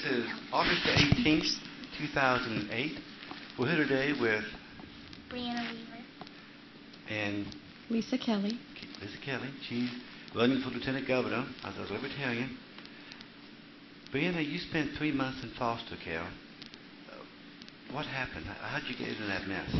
This is August the 18th, 2008. We're here today with Brianna Weaver and Lisa Kelly. Lisa Kelly. She's running for Lieutenant Governor as a Libertarian. Brianna, you spent 3 months in foster care. What happened? How'd you get into that mess?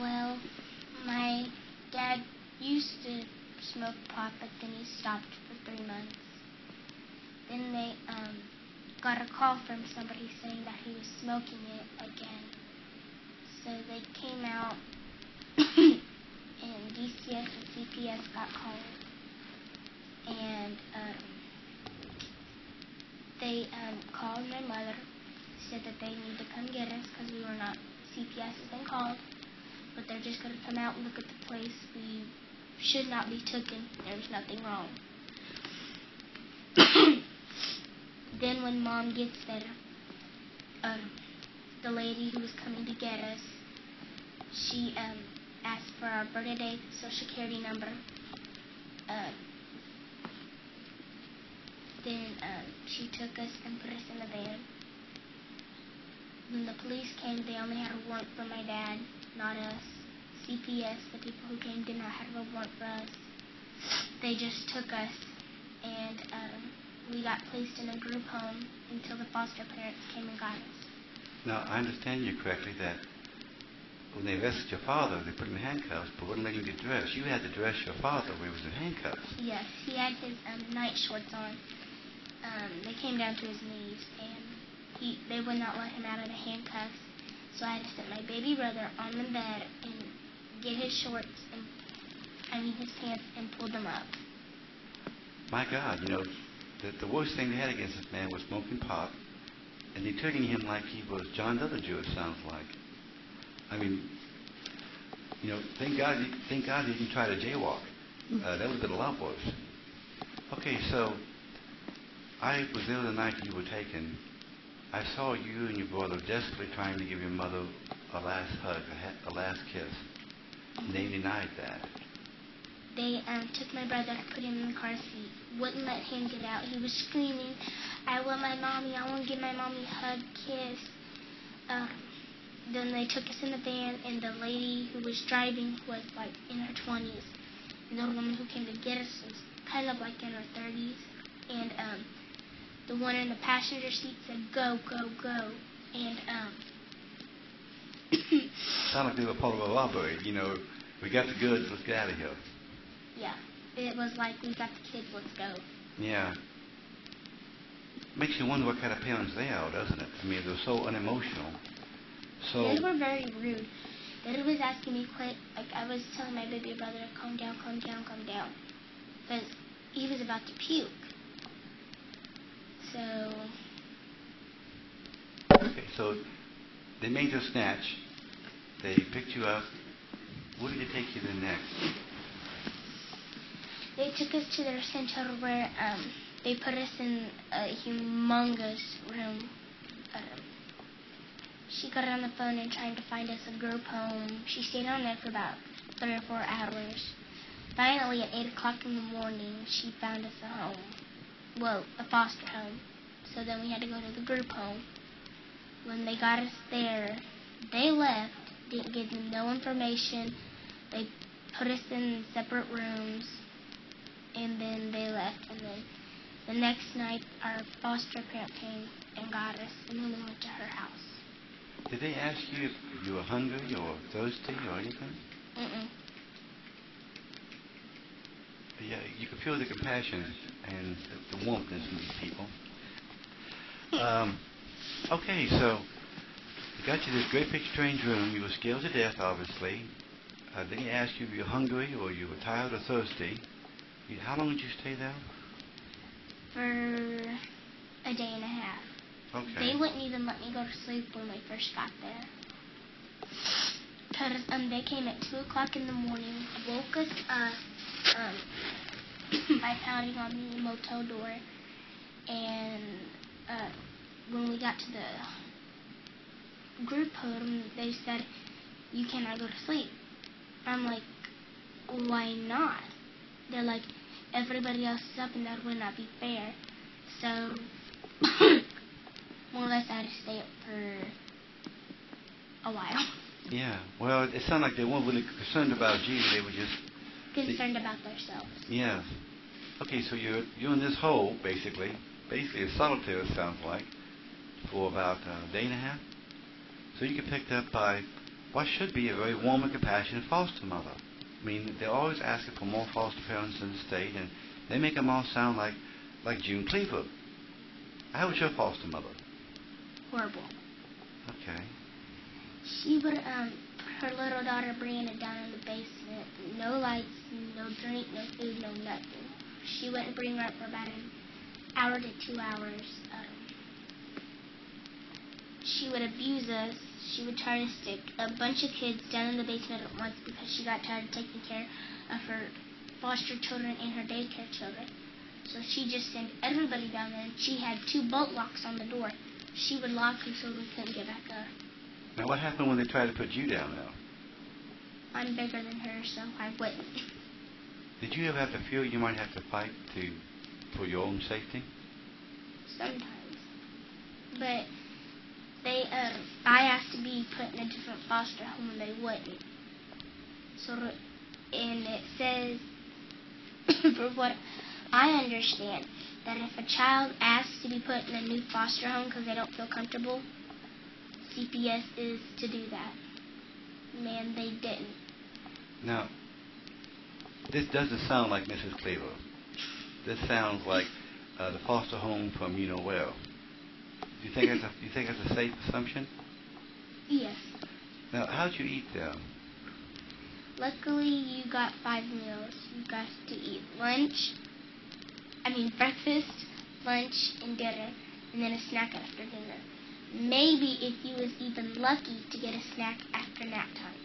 Well, my dad used to smoke pot, but then he stopped for 3 months. Then they got a call from somebody saying that he was smoking it again. So they came out and DCS and CPS got called. And they called my mother, said that they need to come get us because we were not, CPS has been called, but they're just going to come out and look at the place. We should not be taken. There's nothing wrong. Then when Mom gets there, the lady who was coming to get us, she asked for our birthday date, social security number. Then she took us and put us in the van. When the police came, they only had a warrant for my dad, not us. CPS, the people who came, did not have a warrant for us. They just took us, and we got placed in a group home until the foster parents came and got us. Now, I understand you correctly that when they arrested your father, they put him in handcuffs, but wouldn't let him get dressed. You had to dress your father when he was in handcuffs. Yes, he had his night shorts on. They came down to his knees, and they would not let him out of the handcuffs. So I had to sit my baby brother on the bed and get his shorts and his pants and pull them up. My God, you know, the worst thing they had against this man was smoking pot, and they're treating him like he was John W. It sounds like. I mean, you know, thank God he didn't try to jaywalk. That would have been a lot worse. Okay, so I was there the night you were taken. I saw you and your brother desperately trying to give your mother a last hug, a last kiss. And they denied that. They took my brother, put him in the car seat, wouldn't let him get out. He was screaming, "I want my mommy, I want to give my mommy a hug, kiss." Then they took us in the van, and the lady who was driving was like in her 20s. And the woman who came to get us was kind of like in her 30s. And the one in the passenger seat said, "Go, go, go." And Sound like they were part of a robbery. You know, we got the goods, let's get out of here. yeah, it was like, "We got the kids, let's go." Yeah. Makes you wonder what kind of parents they are, doesn't it? I mean, they're so unemotional. So They were very rude. Daddy was asking me quit. Like, I was telling my baby brother, calm down, calm down, calm down. Because he was about to puke. So... Okay, so they made you snatch. They picked you up. Where did they take you then next? They took us to their center where they put us in a humongous room. She got on the phone and trying to find us a group home. She stayed on there for about 3 or 4 hours. Finally, at 8 o'clock in the morning, she found us a home. Well, a foster home. So then we had to go to the group home. When they got us there, they left. Didn't give them no information. They put us in separate rooms, and then they left. And then the next night, our foster parent came and got us, and then we went to her house. Did they ask you if you were hungry or thirsty or anything? Mm-mm. Yeah, you could feel the compassion and the warmth in these people. Okay, so they got you this great big strange room. You were scared to death, obviously. Then he asked you if you were hungry or you were tired or thirsty. How long did you stay there? For a day and a half. Okay. They wouldn't even let me go to sleep when we first got there. Because they came at 2 o'clock in the morning, woke us up by pounding on the motel door, and when we got to the group home, they said, "You cannot go to sleep." I'm like, "Why not?" They're like, "Everybody else is up and that would not be fair." So More or less, I had to stay up for a while. Yeah. Well, it sounded like they weren't really concerned about you. They were just Concerned about themselves. Yeah. Okay, so you're in this hole basically a solitaire. It sounds like for about a day and a half. So you get picked up by what should be a very warm and compassionate foster mother. I mean, they're always asking for more foster parents in the state, and they make them all sound like June Cleaver. How was your foster mother? Horrible. Okay. She would put her little daughter Brianna down in the basement. No lights, no drink, no food, no nothing. She wouldn't bring her up for about an hour to 2 hours. She would abuse us. She would try to stick a bunch of kids down in the basement at once because she got tired of taking care of her foster children and her daycare children. So she just sent everybody down there. She had 2 bolt locks on the door. She would lock them so we couldn't get back up. Now, what happened when they tried to put you down now? I'm bigger than her, so I wouldn't. Did you ever have to feel you might have to fight for your own safety? Sometimes. But I asked to be put in a different foster home and they wouldn't. So, and it says, for what I understand, that if a child asks to be put in a new foster home because they don't feel comfortable, CPS is to do that. Man, they didn't. Now, this doesn't sound like Mrs. Cleaver. This sounds like the foster home from you know where. Do you think that's a safe assumption? Yes. Now, how'd you eat there? Luckily, you got 5 meals. You got to eat breakfast, lunch, and dinner, and then a snack after dinner. Maybe if you was even lucky to get a snack after nap time.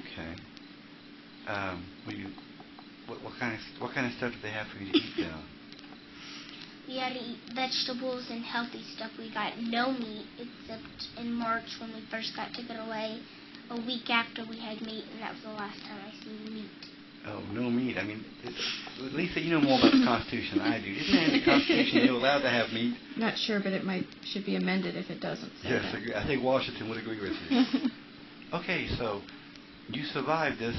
Okay. What kind of stuff did they have for you to eat there? We had to eat vegetables and healthy stuff. We got no meat except in March when we first got taken away. A week after we had meat, and that was the last time I seen meat. Oh, no meat. I mean, Lisa, you know more about the Constitution than I do. Isn't there in the Constitution you're allowed to have meat? Not sure, but it should be amended if it doesn't say yes, that. I think Washington would agree with you. Okay, so you survived this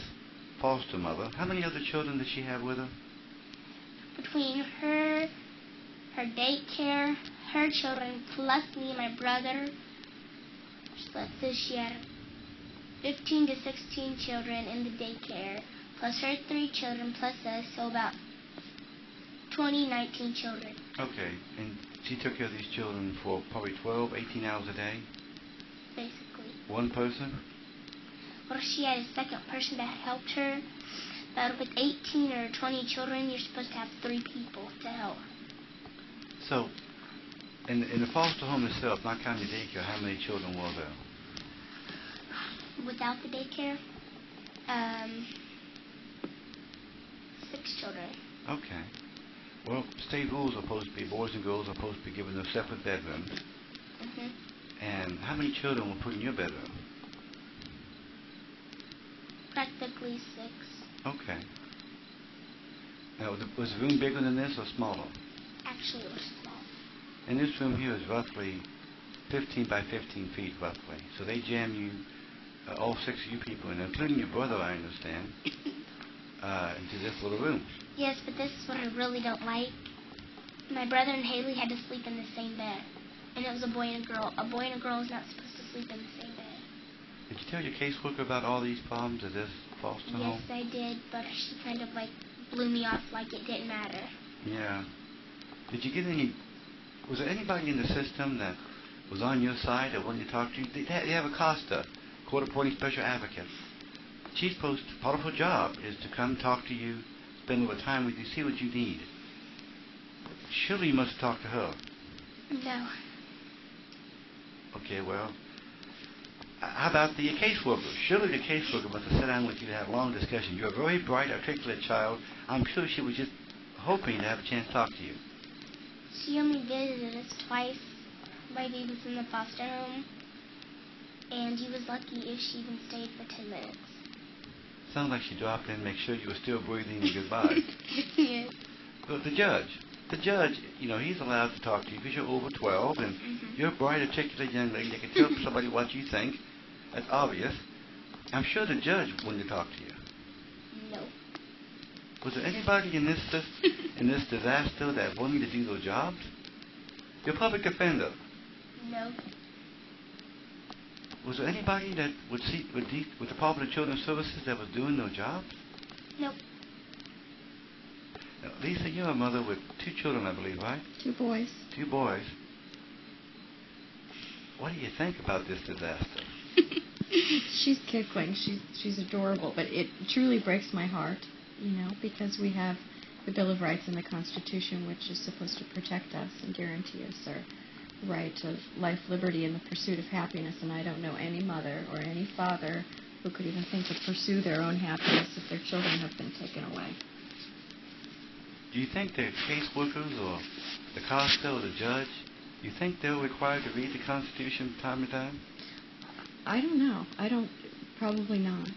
foster mother. How many other children did she have with her? Between her daycare, her children, plus me and my brother, let's say she had 15 to 16 children in the daycare, plus her 3 children, plus us, so about 19 children. Okay, and she took care of these children for probably 12, 18 hours a day? Basically. One person? Well, she had a second person that helped her, but with 18 or 20 children, you're supposed to have 3 people to help. So, in the foster home itself, not counting the daycare, how many children were there? Without the daycare, 6 children. Okay. Well, state rules are supposed to be boys and girls are supposed to be given their separate bedrooms. Mm-hmm. And how many children were put in your bedroom? Practically 6. Okay. Now, was the room bigger than this or smaller? Actually, it was small. And this room here is roughly 15 by 15 feet, roughly. So they jam you, all 6 of you people, and including your brother, I understand, into this little room. Yes, but this is what I really don't like. My brother and Haley had to sleep in the same bed. And it was a boy and a girl. A boy and a girl is not supposed to sleep in the same bed. Did you tell your caseworker about all these problems at this foster home? Yes, I did, but she kind of blew me off like it didn't matter. Yeah. Did you get was there anybody in the system that was on your side that wanted to talk to you? They have a COSTA, Court Appointed Special Advocate. She's part of her job is to come talk to you, spend a little time with you, see what you need. Surely you must have talked to her. No. Okay, well, how about the caseworker? Surely the caseworker must have sat down with you to have a long discussion. You're a very bright, articulate child. I'm sure she was just hoping to have a chance to talk to you. She only visited us twice while we was in the foster home. And he was lucky if she even stayed for 10 minutes. Sounds like she dropped in to make sure you were still breathing and goodbye. Yes. But the judge the judge, he's allowed to talk to you because you're over 12 and you're a bright, articulate young lady that can tell somebody what you think. That's obvious. I'm sure the judge wanted to talk to you. No. Was there anybody in this disaster that wanted to do those jobs? Your public defender. No. Was there anybody that would see with the Department of Children's Services that was doing those jobs? Nope. Now, Lisa, you're a mother with 2 children, I believe, right? 2 boys. 2 boys. What do you think about this disaster? She's giggling. She's adorable, but it truly breaks my heart, because we have the Bill of Rights and the Constitution, which is supposed to protect us and guarantee us our right of life, liberty, and the pursuit of happiness. And I don't know any mother or any father who could even think to pursue their own happiness if their children have been taken away. Do you think the caseworkers or the constable or the judge, do you think they're required to read the Constitution from time to time? I don't know. Probably not.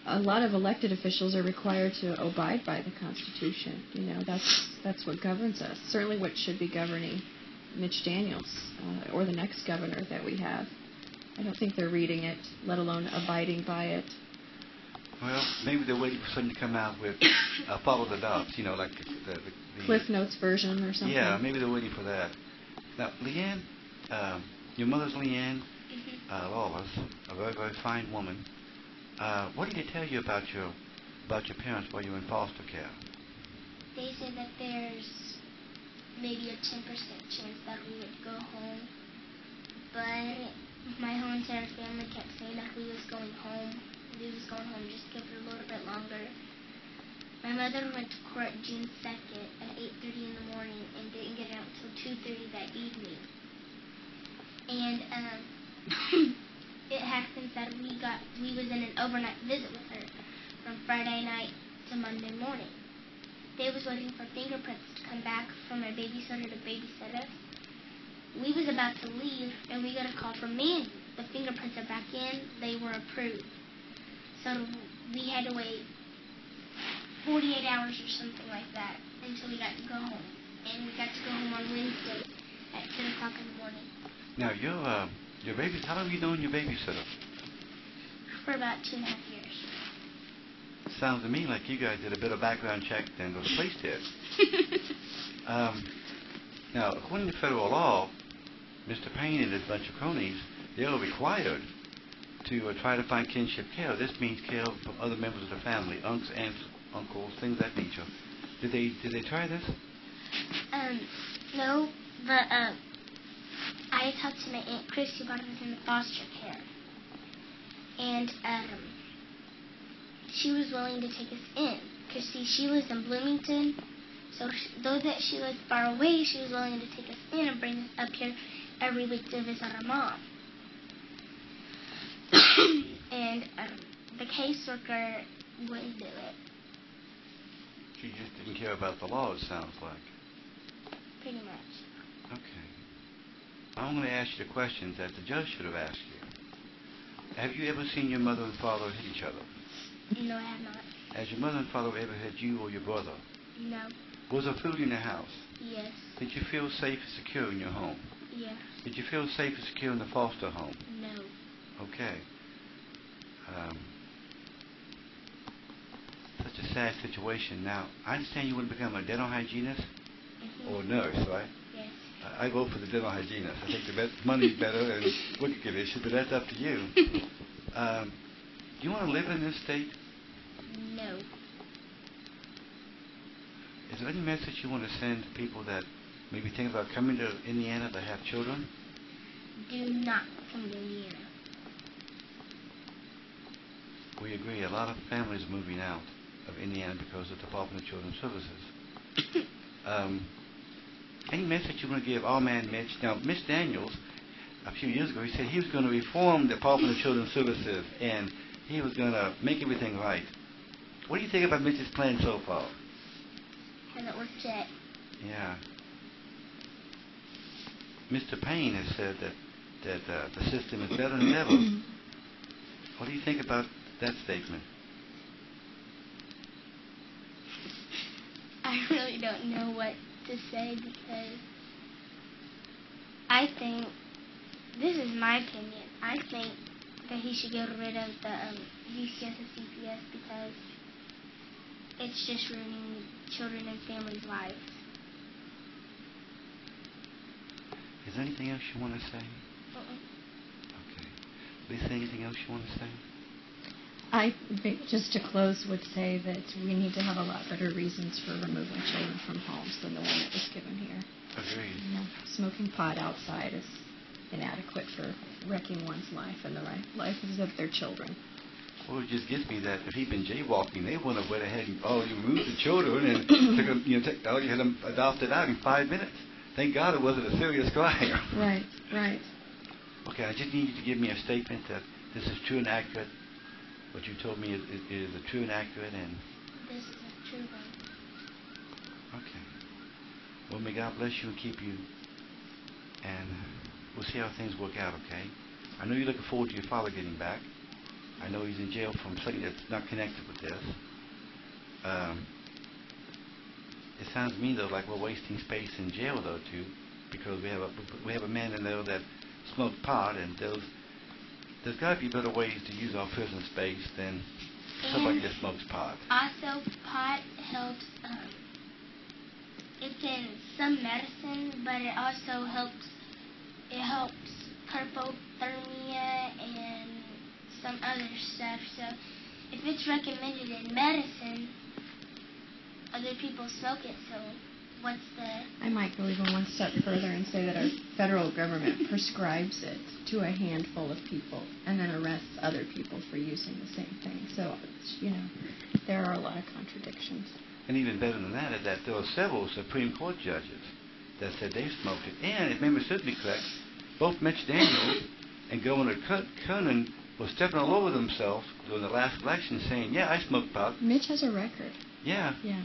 A lot of elected officials are required to abide by the Constitution. That's what governs us. Certainly what should be governing Mitch Daniels or the next governor that we have. I don't think they're reading it, let alone abiding by it. Well, maybe they're waiting for something to come out with follow the dots, like the Cliff Notes version or something. Yeah, maybe they're waiting for that. Now, Leanne, your mother's Leanne Lawless, a very, very fine woman. What did they tell you about your parents while you were in foster care? They said that there's maybe a 10% chance that we would go home, but my whole entire family kept saying that we was going home. We was going home, just give it a little bit longer. My mother went to court June 2nd at 8:30 in the morning and didn't get out until 2:30 that evening. And it happened that we was in an overnight visit with her from Friday night to Monday morning. They was waiting for fingerprints to come back from a babysitter to babysit us. We was about to leave and we got a call from me. The fingerprints are back in. They were approved. So we had to wait 48 hours or something like that until we got to go home. And we got to go home on Wednesday at 10 o'clock in the morning. Now, your baby, how long have you known your babysitter? For about 2.5 years. Sounds to me like you guys did a bit of background check than the police did. Now, according to federal law, Mr. Payne and his bunch of cronies, they are required to try to find kinship care. This means care from other members of the family, aunts, aunts, uncles, things of that nature. Did they try this? No, but I talked to my Aunt Chris who got us in the foster care. And she was willing to take us in. Because, see, she lives in Bloomington. So though that she lives far away, she was willing to take us in and bring us up here every week to visit our mom. And the caseworker wouldn't do it. She just didn't care about the law, it sounds like. Pretty much. Okay. I'm going to ask you the questions that the judge should have asked you. Have you ever seen your mother and father hit each other? No, I have not. Has your mother and father ever hit you or your brother? No. Was there food in the house? Yes. Did you feel safe and secure in your home? Yes. Did you feel safe and secure in the foster home? No. Okay. Such a sad situation. Now, I understand you want to become a dental hygienist or a nurse, right? Yes. I vote for the dental hygienist. I think the money's better and wicked condition, but that's up to you. Do you want to live in this state? No. Is there any message you want to send to people that maybe think about coming to Indiana to have children? Do not come to Indiana. We agree. A lot of families are moving out of Indiana because of the Department of Children's Services. Any message you want to give our man Mitch? Now, Mitch Daniels, a few years ago, he said he was going to reform the Department of Children's Services and he was going to make everything right. What do you think about Mitch's plan so far? Hasn't worked yet. Yeah. Mr. Payne has said that the system is better than ever. What do you think about that statement? I I really don't know what to say because I think, this is my opinion, I think that he should get rid of the DCS and CPS because it's just ruining children and families' lives. Is there anything else you want to say? Okay. Lisa, anything else you want to say? I think just to close would say that we need to have a lot better reasons for removing children from homes than the one that was given here. Agreed. You know, smoking pot outside is inadequate for wrecking one's life and the lives of their children. Well, it just gets me that if he'd been jaywalking, they would have went ahead and removed the children and took them, had them adopted out in 5 minutes. Thank God it wasn't a serious crime. Right, right. Okay, I just need you to give me a statement that this is true and accurate. What you told me is true and accurate, and This is a true one. okay. Well, may God bless you and keep you, and we'll see how things work out. Okay. I know you're looking forward to your father getting back. I know he's in jail from something that's not connected with this. It sounds to me though like we're wasting space in jail though too, because we have a man in there that smoked pot, and there's got to be better ways to use our prison space than somebody that smokes pot. Also, pot helps. It's in some medicine, but it also helps. It helps hypothermia and some other stuff. So, if it's recommended in medicine, other people smoke it. So, what's the? I might go even one step further and say that our federal government prescribes it to a handful of people and then arrests other people for using the same thing. So, there are a lot of contradictions. And even better than that is that there were several Supreme Court judges that said they smoked it. And if memory serves me correct, both Mitch Daniels and Governor Kernan were stepping all over themselves during the last election saying, yeah, I smoked pot. Mitch has a record. Yeah. Yeah.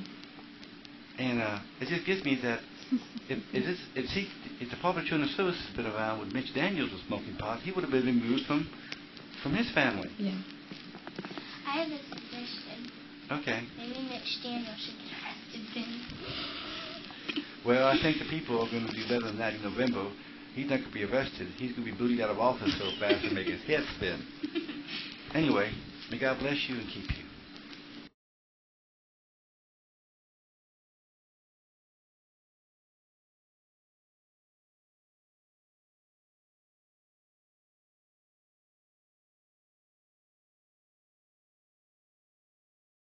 And it just gives me that if the Public Children's Service has been around when Mitch Daniels was smoking pot, he would have been removed from his family. Yeah. I have a suggestion. Okay. Maybe Mitch Daniels should get arrested then. Well, I think the people are going to do better than that in November. He's not going to be arrested. He's going to be booted out of office so fast and make his head spin. Anyway, may God bless you and keep you.